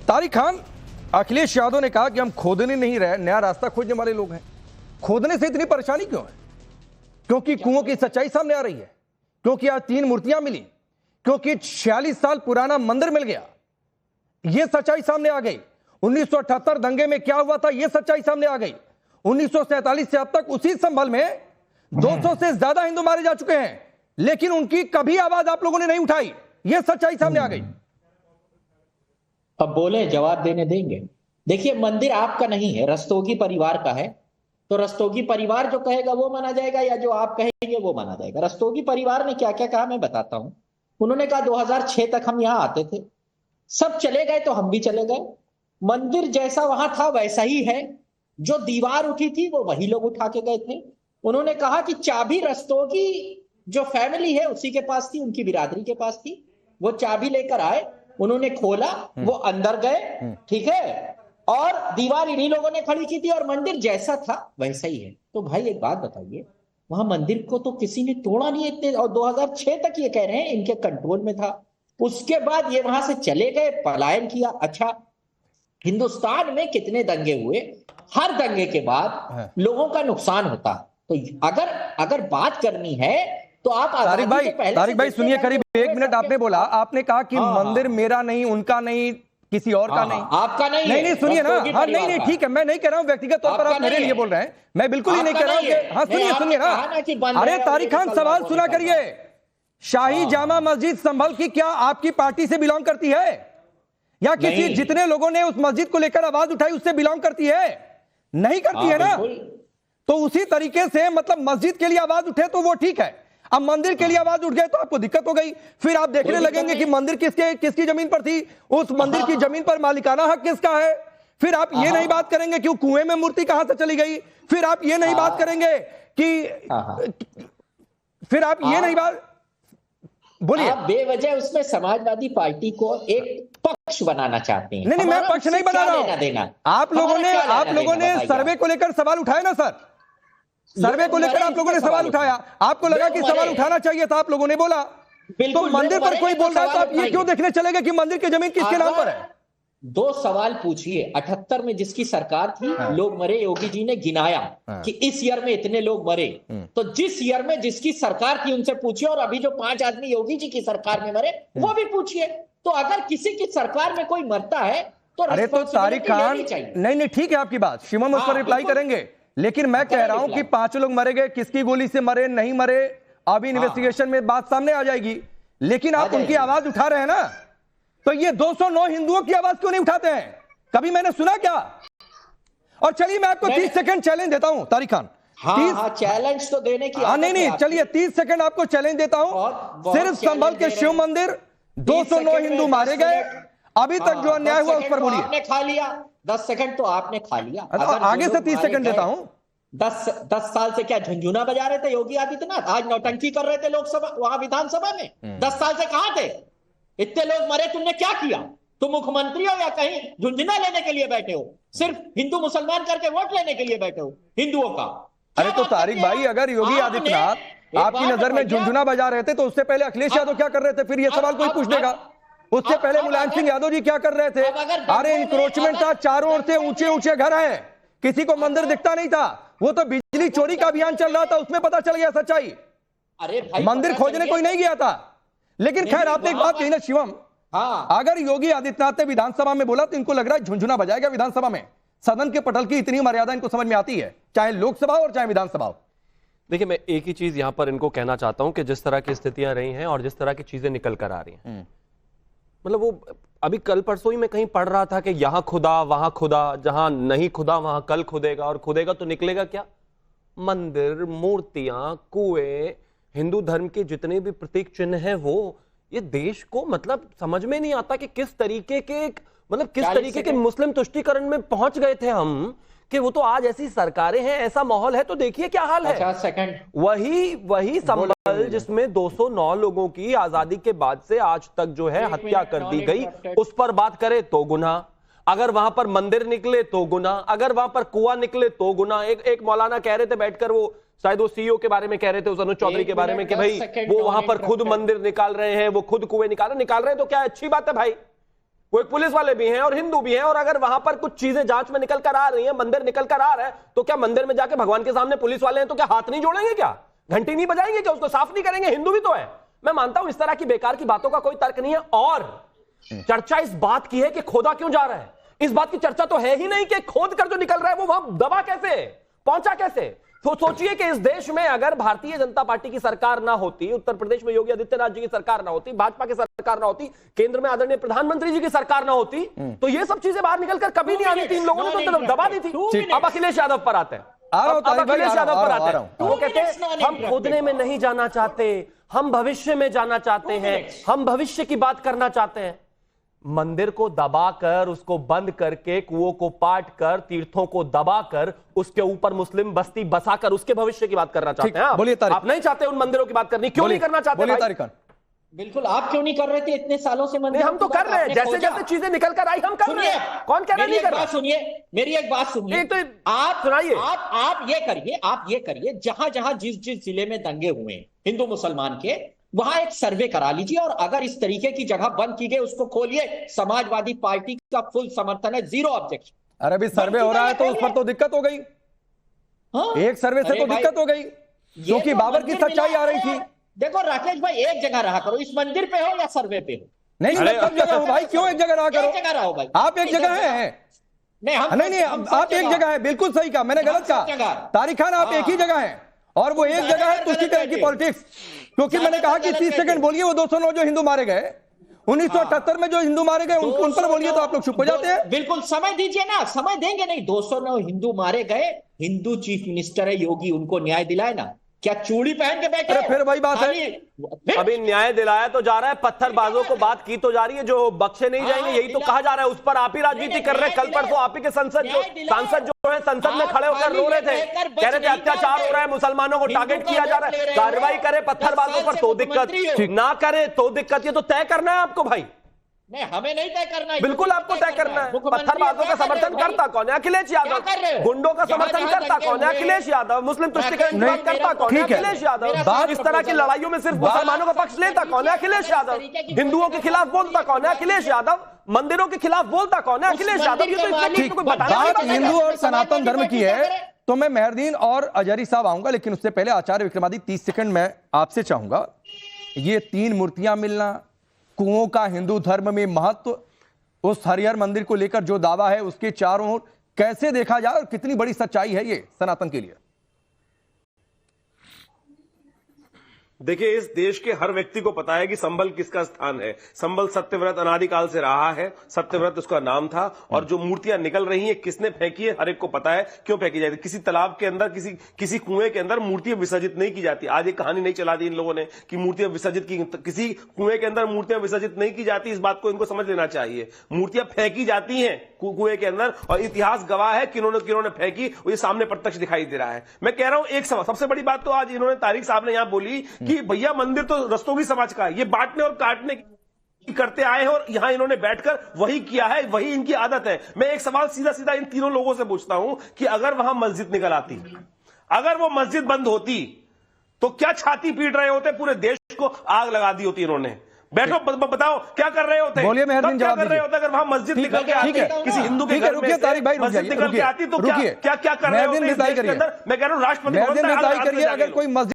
तारिक खान, अखिलेश यादव ने कहा कि हम खोदने नहीं रहे, नया रास्ता खोजने वाले लोग हैं। खोदने से इतनी परेशानी क्यों है? क्योंकि कुओं की सच्चाई सामने आ रही है, क्योंकि आज 3 मूर्तियां मिली, क्योंकि 46 साल पुराना मंदिर मिल गया, यह सच्चाई सामने आ गई। 1978 दंगे में क्या हुआ था, यह सच्चाई सामने आ गई। 1947 से अब तक उसी संभल में 200 से ज्यादा हिंदू मारे जा चुके हैं, लेकिन उनकी कभी आवाज आप लोगों ने नहीं उठाई, यह सच्चाई सामने आ गई। अब बोले जवाब देने देंगे। देखिए, मंदिर आपका नहीं है, रस्तोगी परिवार का है, तो रस्तोगी परिवार जो कहेगा वो माना जाएगा, या जो आप कहेंगे वो माना जाएगा। रस्तोगी परिवार ने क्या क्या कहा मैं बताता हूं। उन्होंने कहा 2006 तक हम यहां आते थे, सब चले गए तो हम भी चले गए, मंदिर जैसा वहां था वैसा ही है, जो दीवार उठी थी वो वही लोग उठा के गए थे। उन्होंने कहा कि चाबी रस्तोगी जो फैमिली है उसी के पास थी, उनकी बिरादरी के पास थी, वो चाबी लेकर आए, उन्होंने खोला, वो अंदर गए, ठीक है, और दीवार इन्हीं लोगों ने खड़ी की थी और मंदिर जैसा था वैसा ही है। तो भाई एक बात बताइए, वहां मंदिर को तो किसी ने तोड़ा नहीं इतने, और 2006 तक ये कह रहे हैं इनके कंट्रोल में था। उसके बाद ये वहां से चले गए, पलायन किया। अच्छा, हिंदुस्तान में कितने दंगे हुए, हर दंगे के बाद लोगों का नुकसान होता। तो अगर बात करनी है तो आप तारिक भाई सुनिए, करीब 1 मिनट आपने बोला, आपने कहा कि मंदिर मेरा नहीं, उनका नहीं, किसी और का नहीं, आपका नहीं, नहीं सुनिए ना, हाँ नहीं ठीक है, मैं नहीं कह रहा हूं व्यक्तिगत तौर पर आप मेरे लिए बोल रहे हैं, मैं बिल्कुल ही नहीं कह रहा हूं। हाँ सुनिए ना, अरे तारिक खान सवाल सुना करिए, शाही जामा मस्जिद संभल की क्या आपकी पार्टी से बिलोंग करती है, या किसी जितने लोगों ने उस मस्जिद को लेकर आवाज उठाई उससे बिलोंग करती है? नहीं करती है ना। तो उसी तरीके से मतलब मस्जिद के लिए आवाज उठे तो वो ठीक है, अब मंदिर के लिए आवाज उठ गए तो आपको दिक्कत हो गई। फिर आप देखने लगेंगे कि मंदिर किसकी जमीन पर थी, उस मंदिर की जमीन पर मालिकाना हक किसका है। फिर आप ये नहीं बात करेंगे कि कुएं में मूर्ति कहां से चली गई। फिर आप ये नहीं बात करेंगे कि फिर आप ये नहीं बात बोलिए। आप बेवजह उसमें समाजवादी पार्टी को एक पक्ष बनाना चाहते हैं। नहीं मैं पक्ष नहीं बना रहा हूं। आप लोगों ने सर्वे को लेकर सवाल उठाया ना सर, सर्वे को लेकर आप लोगों ने सवाल उठाया, आपको लगा कि सवाल उठाना चाहिए था, आप लोगों ने बोला। तो मंदिर पर कोई बोल रहा है तो आप ये क्यों देखने चले गए कि मंदिर की जमीन किसके नाम पर है? 2 सवाल पूछिए। 78 में जिसकी सरकार थी, लोग मरे, योगी जी ने गिनाया कि इस ईयर में इतने लोग मरे। तो जिस ईयर में जिसकी सरकार थी उनसे पूछिए, और अभी जो 5 आदमी योगी जी की सरकार में मरे वो भी पूछिए। तो अगर किसी की सरकार में कोई मरता है तो अरे तो तारिक खान, नहीं ठीक है आपकी बात, शिवम उस पर रिप्लाई करेंगे, लेकिन मैं कह रहा हूं कि 5 लोग मरे गए, किसकी गोली से मरे नहीं मरे अभी इन्वेस्टिगेशन में बात सामने आ जाएगी, लेकिन आप उनकी आवाज उठा रहे हैं ना। तो ये 209 हिंदुओं की आवाज क्यों नहीं उठाते हैं? कभी मैंने सुना क्या? और चलिए मैं आपको 30 सेकंड चैलेंज देता हूं तारिक खान। चैलेंज तो देने की नहीं चलिए 30 सेकंड आपको चैलेंज देता हूं। सिर्फ संभल के शिव मंदिर 209 हिंदू मारे गए, अभी तक जो अन्याय हुआ उस पर बोलिए। आपने खा लिया 10 सेकंड, तो आपने खा लिया। आगे से 30 सेकंड देता हूं। 10 साल से क्या झुंझुना बजा रहे थे योगी आदित्यनाथ? आज नौटंकी कर रहे थे लोकसभा, वहां विधानसभा में। 10 साल से कहां थे? इतने लोग मरे, तुमने क्या किया? तुम मुख्यमंत्री हो या कहीं झुंझुना लेने के लिए बैठे हो? सिर्फ हिंदू मुसलमान करके वोट लेने के लिए बैठे हो हिंदुओं का? अरे तो तारिक भाई, अगर योगी आदित्यनाथ आपकी नजर में झुंझुना बजा रहे थे तो उससे पहले अखिलेश यादव क्या कर रहे थे? फिर ये सवाल कोई पूछ देगा। उससे पहले मुलायम सिंह यादव जी क्या कर रहे थे? अरे इंक्रोचमेंट था, चारों ओर से ऊंचे ऊंचे घर हैं, किसी को मंदिर दिखता नहीं था, वो तो बिजली चोरी का अभियान चल रहा था, उसमें पता चल गया सच्चाई। अरे भाई, मंदिर खोजने कोई नहीं गया था। लेकिन खैर आपने एक बात कही ना शिवम, अगर योगी आदित्यनाथ ने विधानसभा में बोला तो इनको लग रहा है झुंझुना बजाएगा विधानसभा में। सदन के पटल की इतनी मर्यादा इनको समझ में आती है, चाहे लोकसभा और चाहे विधानसभा हो। देखिए, मैं एक ही चीज यहां पर इनको कहना चाहता हूं कि जिस तरह की स्थितियां रही हैं और जिस तरह की चीजें निकल कर आ रही हैं, मतलब वो अभी कल परसों ही मैं कहीं पढ़ रहा था कि यहां खुदा वहां खुदा, जहां नहीं खुदा वहां कल खुदेगा, और खुदेगा तो निकलेगा क्या? मंदिर, मूर्तियां, कुएं, हिंदू धर्म के जितने भी प्रतीक चिन्ह हैं, वो ये देश को मतलब समझ में नहीं आता कि किस तरीके के मुस्लिम तुष्टीकरण में पहुंच गए थे हम, कि वो तो आज ऐसी सरकारें हैं, ऐसा माहौल है, तो देखिए क्या हाल है। 50 सेकंड। वही संभल जिसमें 209 लोगों की आजादी के बाद से आज तक जो है हत्या कर दी गई, उस पर बात करें तो गुनाह, अगर वहां पर मंदिर निकले तो गुनाह, अगर वहां पर कुआं निकले तो गुनाह। एक मौलाना कह रहे थे बैठकर, वो शायद वो सीईओ के बारे में कह रहे थे, उस अनुज चौधरी के बारे में, कि भाई वो वहां पर खुद मंदिर निकाल रहे हैं, वो खुद कुएं निकाल रहे हैं, तो क्या अच्छी बात है भाई? कोई पुलिस वाले भी हैं और हिंदू भी हैं, और अगर वहां पर कुछ चीजें जांच में निकल कर आ रही हैं, मंदिर निकल कर आ रहा है, तो क्या मंदिर में जाके भगवान के सामने पुलिस वाले हैं तो क्या हाथ नहीं जोड़ेंगे, क्या घंटी नहीं बजाएंगे, क्या उसको साफ नहीं करेंगे? हिंदू भी तो है। मैं मानता हूं इस तरह की बेकार की बातों का कोई तर्क नहीं है। और चर्चा इस बात की है कि खोदा क्यों जा रहा है, इस बात की चर्चा तो है ही नहीं कि खोद कर जो निकल रहा है वो वहां दबा कैसे, पहुंचा कैसे। तो सोचिए कि इस देश में अगर भारतीय जनता पार्टी की सरकार ना होती, उत्तर प्रदेश में योगी आदित्यनाथ जी की सरकार ना होती, भाजपा की सरकार ना होती, केंद्र में आदरणीय प्रधानमंत्री जी की सरकार ना होती, तो ये सब चीजें बाहर निकलकर कभी नहीं आनी थी। इन लोगों ने तो दबा दी थी। अब अखिलेश यादव पर आते हैं, अखिलेश यादव पर आते हैं। वो कहते हैं हम खोदने में नहीं जाना चाहते, हम भविष्य में जाना चाहते हैं, हम भविष्य की बात करना चाहते हैं। मंदिर को दबाकर, उसको बंद करके, कुओं को पाट कर, तीर्थों को दबाकर, उसके ऊपर मुस्लिम बस्ती बसाकर उसके भविष्य की बात करना चाहते हैं आप नहीं चाहते उन मंदिरों की बात करनी, क्यों नहीं करना चाहते? बिल्कुल, आप क्यों नहीं कर रहे थे इतने सालों से मंदिर? हम तो कर रहे हैं, जैसे जैसे चीजें निकल कर आई हम कर रहे हैं। कौन कह रहा नहीं कर रहा? सुनिए, मेरी एक बात सुनिए, तो आप सुनाइए। आप ये करिए, जहां जहां जिस जिले में दंगे हुए हिंदू मुसलमान के, वहां एक सर्वे करा लीजिए, और अगर इस तरीके की जगह बंद की गई उसको खोलिए। समाजवादी पार्टी का फुल समर्थन है, जीरो ऑब्जेक्शन। अरे अभी सर्वे हो रहा है तो उस पर तो दिक्कत हो गई। एक सर्वे से तो दिक्कत हो गई, क्योंकि बाबर की सच्चाई आ रही थी। देखो राकेश भाई, एक जगह रहा करो, इस मंदिर पे हो या सर्वे पे हो। नहीं, सब जगह हो भाई, क्यों एक जगह रहा करो? एक जगह रहो भाई, आप एक जगह हैं। नहीं, आप एक जगह है, बिल्कुल सही कहा, मैंने गलत कहा। तारिक खान, आप एक ही जगह हैं, और वो एक जगह है तो उसी तरह की पॉलिटिक्स। क्योंकि मैंने कहा कि 30 सेकंड बोलिए, वो 209 जो हिंदू मारे गए 1978 में, जो हिंदू मारे गए उन पर बोलिए, तो आप लोग चुप हो जाते हैं। बिल्कुल, समय दीजिए ना, समय देंगे नहीं। 209 हिंदू मारे गए, हिंदू चीफ मिनिस्टर है योगी, उनको न्याय दिलाए ना। क्या चूड़ी पहन के बैठे? फिर वही बात है, अभी न्याय दिलाया तो जा रहा है, पत्थरबाजों को बात की तो जा रही है, जो बख्शे नहीं जाएंगे यही तो कहा जा रहा है। उस पर आप ही राजनीति कर रहे हैं। कल परसों आप ही के सांसद जो है संसद में खड़े होकर रो रहे थे, कह रहे थे अत्याचार हो रहा है, मुसलमानों को टारगेट किया जा रहा है। कार्रवाई करे पत्थरबाजों पर तो दिक्कत, ना करे तो दिक्कत। ये तो तय करना है आपको भाई। नहीं, हमें नहीं तय करना है, बिल्कुल आपको तय करना है। पत्थरबाजों का समर्थन करता कौन है? अखिलेश यादव। गुंडों का समर्थन करता कौन है? अखिलेश यादव। मुस्लिम तुष्टिकरण की बात करता कौन है? अखिलेश यादव। इस तरह की लड़ाइयों में सिर्फ मुसलमानों का पक्ष लेता कौन है? अखिलेश यादव। हिंदुओं के खिलाफ बोलता कौन है? अखिलेश यादव। मंदिरों के खिलाफ बोलता कौन है? अखिलेश यादव। ये तो बात हिंदू और सनातन धर्म की है, तो मैं मेहरदीन और अजहरी साहब आऊंगा, लेकिन उससे पहले आचार्य विक्रमादित्य 30 सेकंड में आपसे चाहूंगा। ये 3 मूर्तियां मिलना, कुओं का हिंदू धर्म में महत्व, उस हरिहर मंदिर को लेकर जो दावा है उसके चारों ओर कैसे देखा जाए, और कितनी बड़ी सच्चाई है ये सनातन के लिए? देखिए, इस देश के हर व्यक्ति को पता है कि संभल किसका स्थान है। संभल सत्यव्रत अनादिकाल से रहा है, सत्यव्रत उसका नाम था। और जो मूर्तियां निकल रही हैं, किसने फेंकी है, हर एक को पता है क्यों फेंकी जाती है। किसी तालाब के अंदर, किसी कुएं के अंदर मूर्तियां विसर्जित नहीं की जाती। आज एक कहानी नहीं चला दी इन लोगों ने कि मूर्तियां विसर्जित की, किसी कुएं के अंदर मूर्तियां विसर्जित नहीं की जाती। इस बात को इनको समझ लेना चाहिए। मूर्तियां फेंकी जाती हैं कुएं के अंदर, और इतिहास गवाह है किन्होंने फेंकी, वो ये सामने प्रत्यक्ष दिखाई दे रहा है। मैं कह रहा हूं, एक सबसे बड़ी बात तो आज इन्होंने तारिक साहब ने यहां बोली कि भैया मंदिर तो रस्तोगी समाज का है, ये बांटने और काटने करते आए हैं, और यहां इन्होंने बैठकर वही किया है, वही इनकी आदत है। मैं एक सवाल सीधा सीधा इन तीनों लोगों से पूछता हूं कि अगर वहां मस्जिद निकल आती, अगर वो मस्जिद बंद होती, तो क्या छाती पीट रहे होते? पूरे देश को आग लगा दी होती इन्होंने। बैठो, बताओ क्या कर रहे होते? बोलिए मेहरदीन, क्या कर रहे होते अगर वहां मस्जिद निकल के आती, किसी हिंदू के घर में तारिक भाई मस्जिद निकल के आती, तो क्या कर रहे होते? मैं कह रहा हूं राष्ट्रपति, अगर कोई मस्जिद